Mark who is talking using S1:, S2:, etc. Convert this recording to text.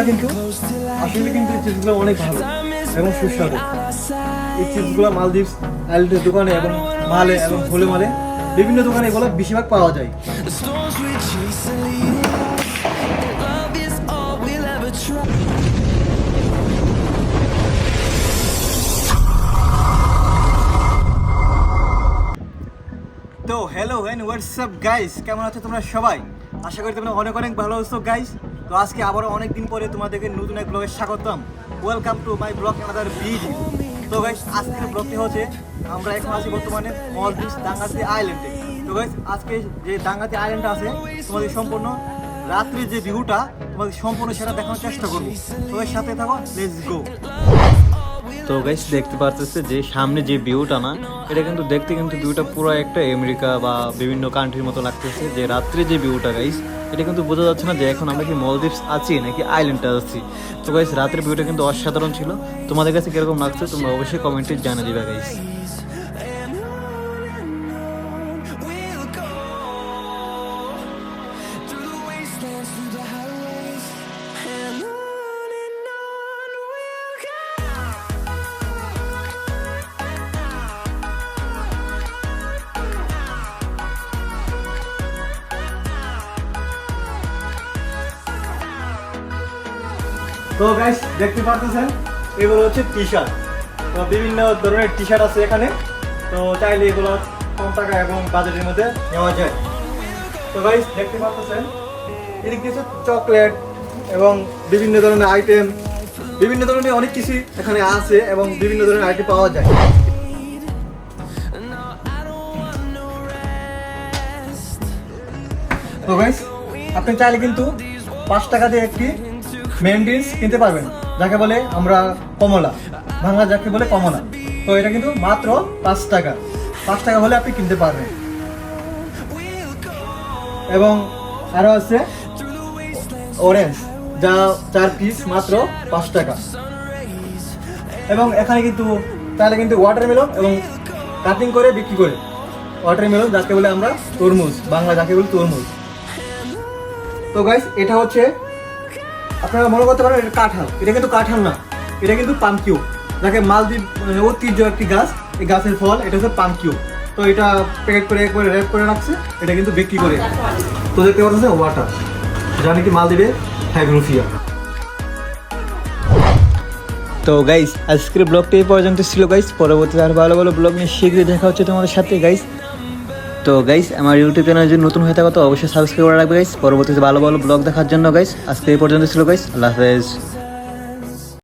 S1: চিপসগুলো কিন্তু আসলে কিন্তু এই চিপসগুলো অনেক ভালো এবং সুস্বাদু। এই চিপসগুলো মালদ্বীপস আইল্যান্ডের দোকানে এবং মালে এবং হোলে মালে বিভিন্ন দোকানে এগুলো বেশিরভাগ পাওয়া যায়। তো হ্যালো এন্ড হোয়াটসঅ্যাপ গাইস, কেমন আছো তোমরা সবাই? আশা করি তোমরা অনেক অনেক ভালো আছো গাইস। তো আজকে আবারও অনেক দিন পরে তোমাদেরকে নতুন এক ব্লগে স্বাগতম। Welcome to my blog another video. তো গাইস আজকের ব্লগটি হচ্ছে আমরা এখন আছি বর্তমানে মলদ্বীপ দাঙ্গাতি আইল্যান্ডে। তো গাইস আজকে যে দাঙ্গাতি আইল্যান্ড আছে তোমাদের সম্পূর্ণ রাত্রির যে ভিউটা তোমাদের সম্পূর্ণ সেটা দেখানোর চেষ্টা করবো। তো গাইস সাথে থাকো, লেটস গো।
S2: তো গাইস দেখতে পাচ্ছেন যে সামনে যে ভিউটা না, এটা কিন্তু দেখতে কিন্তু ভিউটা পুরো একটা আমেরিকা বা বিভিন্ন কান্ট্রির মতো লাগতেছে। যে রাত্রে যে ভিউটা গাইস, এটা কিন্তু বোঝা যাচ্ছে না যে এখন আমরা কি মলদ্বীপস আছি নাকি আইল্যান্ডে আছি। তো গাইস রাতের ভিউটা কিন্তু অসাধারণ ছিল। তোমাদের কাছে কিরকম লাগছে তোমরা অবশ্যই কমেন্টে জানিয়ে দিবে গাইস।
S1: তো গাইস দেখতে পাচ্ছেন এগুলো হচ্ছে টি শার্ট। তো বিভিন্ন ধরনের টি শার্ট আছে এখানে। তো চাইলে এগুলো কম টাকা এবং বাজেটের মধ্যে নেওয়া যায়। তো গাইস দেখতে পাচ্ছেন এদিক কিছু চকলেট এবং বিভিন্ন ধরনের আইটেম, বিভিন্ন ধরনের অনেক কিছু এখানে আছে এবং বিভিন্ন ধরনের আইটেম পাওয়া যায়। তো গাইস আপনি চাইলে কিন্তু 5 টাকা দিয়ে একটি মেনডিস কিনতে পারবেন, যাকে বলে আমরা কমলা, বাংলা যাকে বলে কমলা। তো এটা কিন্তু মাত্র 5 টাকা, 5 টাকা হলে আপনি কিনতে পারবেন। এবং আরো আছে অরেঞ্জ, যা 4 পিস মাত্র 5 টাকা। এবং এখানে কিন্তু তাহলে কিন্তু ওয়াটারমেলন এবং কাটিং করে বিক্রি করে, ওয়াটারমেলন যাকে বলে আমরা তরমুজ, বাংলা যাকে বলি তরমুজ। তো গাইস এটা হচ্ছে আপনারা মনে করতে পারেন এটা কাঁঠাল, এটা কিন্তু কাঁঠাল না, এটা কিন্তু পামকিউ, যাকে মালদ্বীপ ঐতিহ্য একটি গাছ, এই গাছের ফল, এটা হচ্ছে পামকিউ। তো এটা প্যাকেট করে একবারে র্যাপ করে রাখছে, এটা কিন্তু বিক্রি করে। তো দেখতে পাচ্ছেন ওয়াটার, যা নাকি মালদ্বীপে হাইগ্রোফিয়া।
S2: তো গাইস আজকের ব্লগটা এই পর্যন্ত ছিল গাইস। পরবর্তীতে আর ভালো ভালো ব্লগ নিয়ে শীঘ্রই দেখা হচ্ছে তোমাদের সাথে গাইস। তো গাইস আমার ইউটিউব চ্যানেল যদি নতুন হয়ে থাকো তো অবশ্যই সাবস্ক্রাইব করে রাখবে গাইস, পরবর্তীতে ভালো ভালো ব্লগ দেখার জন্য গাইস। আজকে এই পর্যন্ত ছিল গাইস, আল্লাহ হাফেজ।